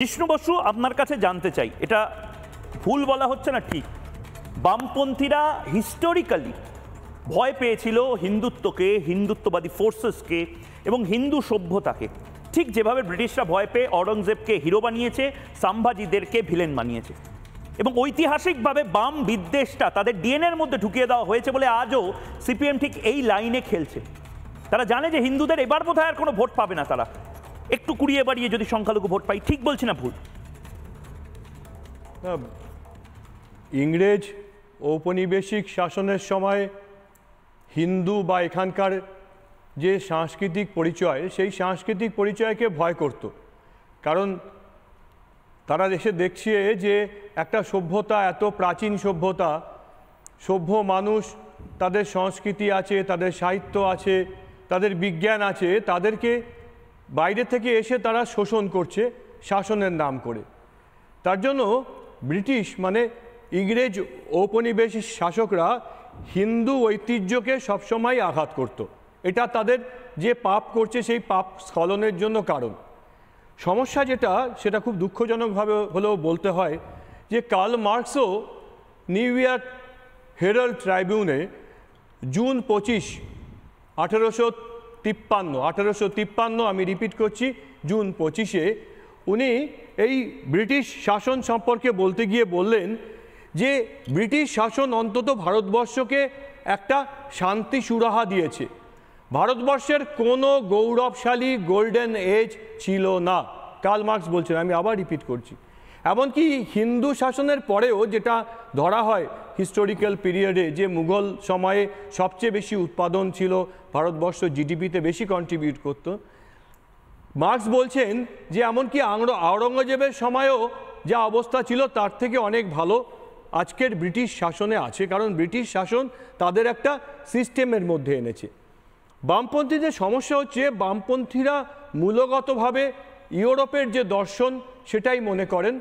জিষ্ণু বসু, আপনার কাছে জানতে চাই, এটা ভুল বলা হচ্ছে না ঠিক, বামপন্থীরা হিস্টোরিক্যালি ভয় পেয়েছিল হিন্দুত্বকে, হিন্দুত্ববাদী ফোর্সেসকে এবং হিন্দু সভ্যতাকে, ঠিক যেভাবে ব্রিটিশরা ভয় পেয়ে অরঙ্গজেবকে হিরো বানিয়েছে, সাম্ভাজিদেরকে ভিলেন বানিয়েছে। এবং ঐতিহাসিকভাবে বাম বিদ্বেষটা তাদের ডিএনএর মধ্যে ঢুকিয়ে দেওয়া হয়েছে বলে আজও সিপিএম ঠিক এই লাইনে খেলছে। তারা জানে যে হিন্দুদের এবার বোধহয় আর কোনো ভোট পাবে না, তারা একটু কুড়িয়ে বাড়িয়ে যদি সংখ্যালঘু ভোট পাই। ঠিক বলছি না ভুল? ইংরেজ ঔপনিবেশিক শাসনের সময় হিন্দু বা এখানকার যে সাংস্কৃতিক পরিচয়, সেই সাংস্কৃতিক পরিচয়কে ভয় করত। কারণ তারা এসে দেখছে যে একটা সভ্যতা, এত প্রাচীন সভ্যতা, সভ্য মানুষ, তাদের সংস্কৃতি আছে, তাদের সাহিত্য আছে, তাদের বিজ্ঞান আছে, তাদেরকে বাইরে থেকে এসে তারা শোষণ করছে শাসনের নাম করে। তার জন্য ব্রিটিশ মানে ইংরেজ ঔপনিবেশিক শাসকরা হিন্দু ঐতিহ্যকে সবসময় আঘাত করত। এটা তাদের যে পাপ করছে সেই পাপ স্খলনের জন্য কারণ। সমস্যা যেটা, সেটা খুব দুঃখজনকভাবে হলেও বলতে হয় যে কার্ল মার্কসও নিউ ইয়র্ক হেরাল্ড ট্রাইবিউনে জুন 25, 1853, আমি রিপিট করছি, জুন 25-এ উনি এই ব্রিটিশ শাসন সম্পর্কে বলতে গিয়ে বললেন যে ব্রিটিশ শাসন অন্তত ভারতবর্ষকে একটা শান্তি সুরাহা দিয়েছে। ভারতবর্ষের কোনো গৌরবশালী গোল্ডেন এজ ছিল না, কার্ল মার্কস বলছেন। আমি আবার রিপিট করছি, এমনকি হিন্দু শাসনের পরেও যেটা ধরা হয় হিস্টোরিক্যাল পিরিয়ডে, যে মুঘল সময়ে সবচেয়ে বেশি উৎপাদন ছিল, ভারতবর্ষ জিডিপিতে বেশি কন্ট্রিবিউট করত, মার্কস বলছেন যে এমনকি আওরঙ্গজেবের সময়েও যা অবস্থা ছিল তার থেকে অনেক ভালো আজকের ব্রিটিশ শাসনে আছে, কারণ ব্রিটিশ শাসন তাদের একটা সিস্টেমের মধ্যে এনেছে। বামপন্থীদের সমস্যা হচ্ছে, বামপন্থীরা মূলগতভাবে ইউরোপের যে দর্শন সেটাই মনে করেন।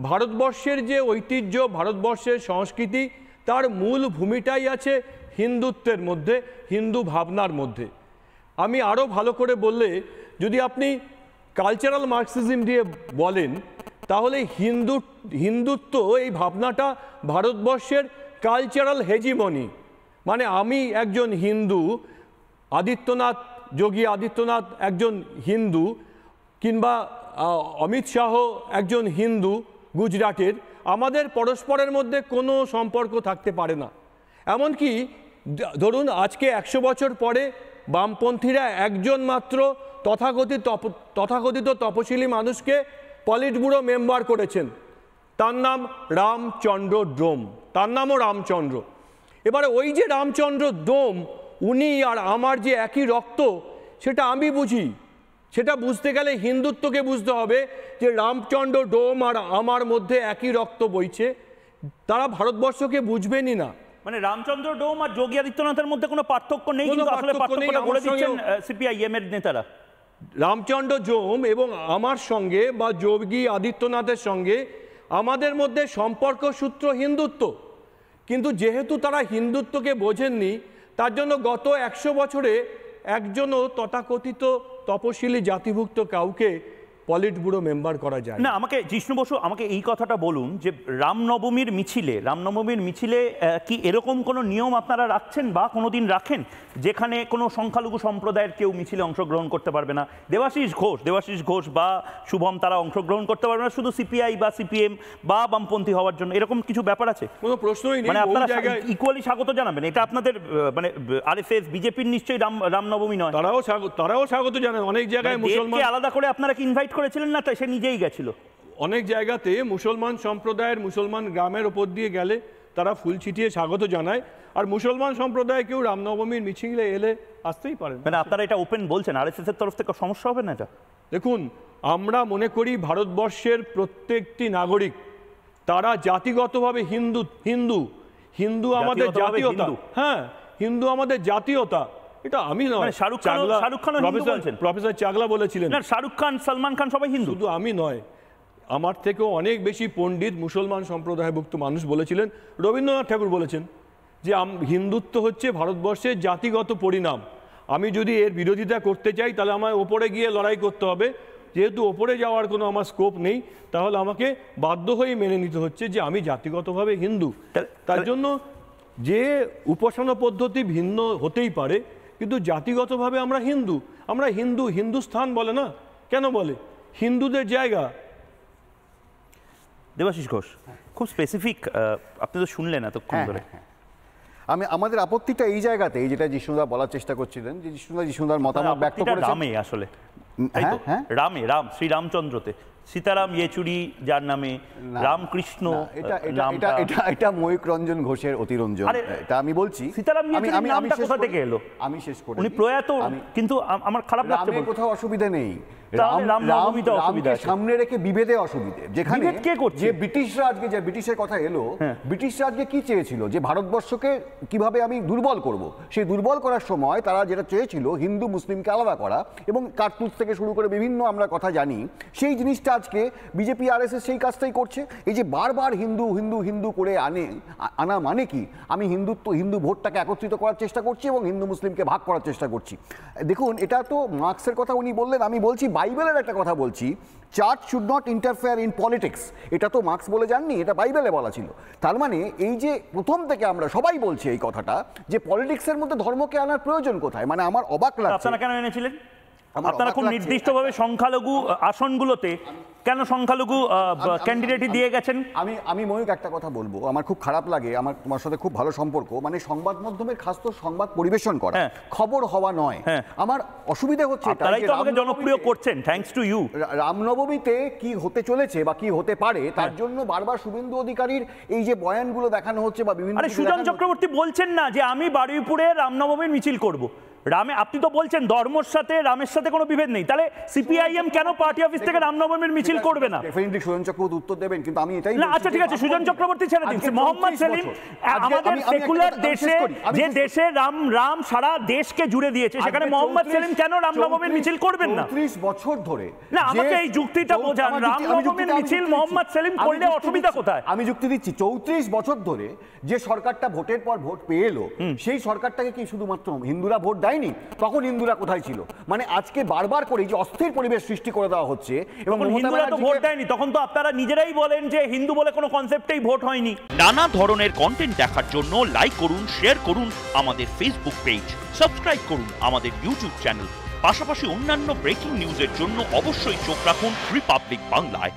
ভারতবর্ষের যে ঐতিহ্য, ভারতবর্ষের সংস্কৃতি, তার মূল ভূমিটাই আছে হিন্দুত্বের মধ্যে, হিন্দু ভাবনার মধ্যে। আমি আরও ভালো করে বললে, যদি আপনি কালচারাল মার্কসিজম দিয়ে বলেন, তাহলে হিন্দুত্ব এই ভাবনাটা ভারতবর্ষের কালচারাল হেজিমনি। মানে আমি একজন হিন্দু, যোগী আদিত্যনাথ একজন হিন্দু, কিংবা অমিত শাহ একজন হিন্দু গুজরাটের, আমাদের পরস্পরের মধ্যে কোনো সম্পর্ক থাকতে পারে না। এমনকি ধরুন আজকে 100 বছর পরে বামপন্থীরা একজন মাত্র তথাকথিত তপশিলি মানুষকে পলিট ব্যুরো মেম্বার করেছেন, তার নাম রামচন্দ্র ডোম, তার নামও রামচন্দ্র। এবারে ওই যে রামচন্দ্র ডোম, উনি আর আমার যে একই রক্ত, সেটা আমি বুঝি। সেটা বুঝতে গেলে হিন্দুত্বকে বুঝতে হবে যে রামচন্দ্র ডোম আর আমার মধ্যে একই রক্ত বইছে। তারা ভারতবর্ষকে বুঝবেনই না। মানে রামচন্দ্র ডোম আর যোগী আদিত্যনাথের মধ্যে কোনো পার্থক্য নেই, কিন্তু আসলে পার্থক্যটা বলে দিচ্ছেন সিপিআইএম এর নেতারা। রামচন্দ্র ডোম এবং আমার সঙ্গে বা যোগী আদিত্যনাথের সঙ্গে আমাদের মধ্যে সম্পর্ক সূত্র হিন্দুত্ব, কিন্তু যেহেতু তারা হিন্দুত্বকে বোঝেননি, তার জন্য গত 100 বছরে একজনও তথাকথিত তপশিলি জাতিভুক্ত কাউকে পলিট ব্যুরো মেম্বার করা যায় না। আমাকে জিষ্ণু বসু, আমাকে এই কথাটা বলুন যে রামনবমীর মিছিলে কি এরকম কোনো নিয়ম আপনারা রাখছেন বা কোনোদিন রাখেন, যেখানে কোনো সংখ্যালঘু সম্প্রদায়ের কেউ মিছিলে অংশগ্রহণ করতে পারবে না? দেবাশিস ঘোষ বা শুভম, তারা অংশগ্রহণ করতে পারবে না শুধু সিপিআই বা সিপিএম বা বামপন্থী হওয়ার জন্য, এরকম কিছু ব্যাপার আছে? কোনো প্রশ্নই নেই। মানে আপনারা ইকুয়ালি স্বাগত জানাবেন? এটা আপনাদের মানে আরএসএস বিজেপির নিশ্চয়ই রামনবমী নয়? তারাও স্বাগত জানান। অনেক জায়গায় মুসলমান আলাদা করে আপনারা কি ইনভাইট করেছিলেন না সে নিজেই গেছিল? অনেক জায়গাতে মুসলমান সম্প্রদায়ের, মুসলমান গ্রামের ওপর দিয়ে গেলে তারা ফুল ছিটিয়ে স্বাগত জানায়, আর মুসলমান সম্প্রদায় কেউ রামনবমীর মিছিলে এলে আসতেই পারেন। মানে আপনারা এটা ওপেন বলছেন, আরএসএস এর তরফ থেকে সমস্যা হবে না এটা? দেখুন, আমরা মনে করি ভারতবর্ষের প্রত্যেকটি নাগরিক, তারা জাতিগতভাবে হিন্দু আমাদের জাতীয়তা। হ্যাঁ, হিন্দু আমাদের জাতীয়তা। এটা আমি নয়, শাহরুখ খান প্রফেসর চাগলা বলেছিলেন। না, শাহরুখ খান, সালমান খান সবাই হিন্দু। শুধু আমি নয়, আমার থেকেও অনেক বেশি পণ্ডিত মুসলমান সম্প্রদায়ভুক্ত মানুষ বলেছিলেন। রবীন্দ্রনাথ ঠাকুর বলেছেন যে হিন্দুত্ব হচ্ছে ভারতবর্ষের জাতিগত পরিণাম। আমি যদি এর বিরোধিতা করতে চাই, তাহলে আমায় ওপরে গিয়ে লড়াই করতে হবে। যেহেতু ওপরে যাওয়ার কোনো আমার স্কোপ নেই, তাহলে আমাকে বাধ্য হয়ে মেনে নিতে হচ্ছে যে আমি জাতিগতভাবে হিন্দু। তার জন্য যে উপাসনা পদ্ধতি ভিন্ন হতেই পারে, কিন্তু জাতিগতভাবে আমরা হিন্দু। আমরা হিন্দু, হিন্দুস্থান বলে না, কেন বলে? হিন্দুদের জায়গা। দেবাশিস ঘোষ, খুব স্পেসিফিক, আপনি তো শুনলেন এতক্ষণ ধরে। আমাদের আপত্তিটা এই জায়গাতে, যেটা জিষ্ণুদা বলার চেষ্টা করছিলেন, যে জিষ্ণুদার মতামত ব্যক্ত করেছেন রামে, আসলে রাম শ্রীরামচন্দ্রতে সীতারাম ইয়েচুরি যার নামে রামকৃষ্ণ, এটা ময়ূক রঞ্জন ঘোষের অতিরঞ্জন। এটা আমি বলছি সীতারাম ইয়েচুরি নামটা কোথা থেকে এলো? আমি শেষ করি। উনি প্রয়াত, কিন্তু আমার খারাপ লাগছে। কোথাও অসুবিধা নেই, রামকে সামনে রেখে বিভেদে অসুবিধে। যেখানে যে ব্রিটিশরা আজকে, যে ব্রিটিশের কথা এলো, ব্রিটিশরা আজকে কি চেয়েছিল? যে ভারতবর্ষকে কিভাবে আমি দুর্বল করব। সেই দুর্বল করার সময় তারা যেটা চেয়েছিল, হিন্দু মুসলিমকে আলাদা করা, এবং কার্তুজ থেকে শুরু করে বিভিন্ন আমরা কথা জানি, সেই জিনিসটা আজকে বিজেপি আরএসএস সেই কাজটাই করছে। এই যে বারবার হিন্দু হিন্দু হিন্দু করে আনা মানে কি? আমি হিন্দু ভোটটাকে একত্রিত করার চেষ্টা করছি এবং হিন্দু মুসলিমকে ভাগ করার চেষ্টা করছি। দেখুন, এটা তো মার্কসের কথা উনি বললেন, আমি বলছি বাইবেলের একটা কথা বলছি, church should not interfere in politics. এটা তো মার্কস বলে যাননি, এটা বাইবেলে বলা ছিল। তার মানে এই যে প্রথম থেকে আমরা সবাই বলছি এই কথাটা, যে পলিটিক্সের মধ্যে ধর্মকে আনার প্রয়োজন কোথায়? মানে আমার অবাক লাগছে। আপনারা কেন এনেছিলেন? আপনারা খুব নির্দিষ্টভাবে সংখ্যালঘু আসনগুলোতে কেন সংখ্যালঘু ক্যান্ডিডেটই দিয়ে গেছেন? আমি ময়ূক একটা কথা বলবো, আমার খুব খারাপ লাগে, আমার তোমার সাথে খুব ভালো সম্পর্ক, মানে সংবাদ মাধ্যমের খাস তো সংবাদ পরিবেশন করা, খবর হওয়া নয়। আমার অসুবিধা হচ্ছে আপনারাই তো আমাকে জনপ্রিয় করছেন, থ্যাঙ্কস টু ইউ। রামনবমীতে কি হতে চলেছে বা কি হতে পারে, তার জন্য বারবার শুভেন্দু অধিকারীর এই যে বয়ানগুলো দেখানো হচ্ছে বা বিভিন্ন, আরে সুজন চক্রবর্তী বলছেন না যে আমি বারুইপুরে রামনবমীর মিছিল করব। রামে আপনি তো বলছেন ধর্মের সাথে রামের সাথে কোনো বিভেদ নেই, তাহলে সিপিআইএম কেন পার্টি অফিস থেকে রামনবমীর মিছিল করবে না? ডেফিনেটলি সুজন চক্রবর্তী উত্তর দেবেন, কিন্তু আমি এটাই না, আচ্ছা ঠিক আছে, সুজন চক্রবর্তী ছেড়ে দিন। মোহাম্মদ সেলিম, আমাদের সেকুলার দেশে, যে দেশে রাম সারা দেশকে জুড়ে দিয়েছে, সেখানে মোহাম্মদ সেলিম কেন রামনবমীর মিছিল করবেন না? 34 বছর ধরে। না, আমাকে এই যুক্তিটা বোঝান, রামনবমীর মিছিল মোহাম্মদ সেলিম করলে অসুবিধা কোথায়? আমি যুক্তি দিচ্ছি, 34 বছর ধরে যে সরকারটা ভোটের পর ভোট পেয়ে এলো, সেই সরকারটাকে কি শুধুমাত্র হিন্দুরা ভোট দেয়নি? তখন হিন্দুরা কোথায় ছিল? মানে আজকে বারবার করে যে অস্থির পরিবেশ সৃষ্টি করে দেওয়া হচ্ছে, এবং হিন্দুরা তো ভোট দেয়নি, তখন তো আপনারা নিজেরাই বলেন যে হিন্দু বলে কোনো কনসেপ্টেই ভোট হয়নি। নানা ধরনের কন্টেন্ট দেখার জন্য লাইক করুন, শেয়ার করুন আমাদের ফেসবুক পেজ, সাবস্ক্রাইব করুন আমাদের ইউটিউব চ্যানেল। পাশাপাশি অন্যান্য ব্রেকিং নিউজের জন্য অবশ্যই চোখ রাখুন রিপাবলিক বাংলায়।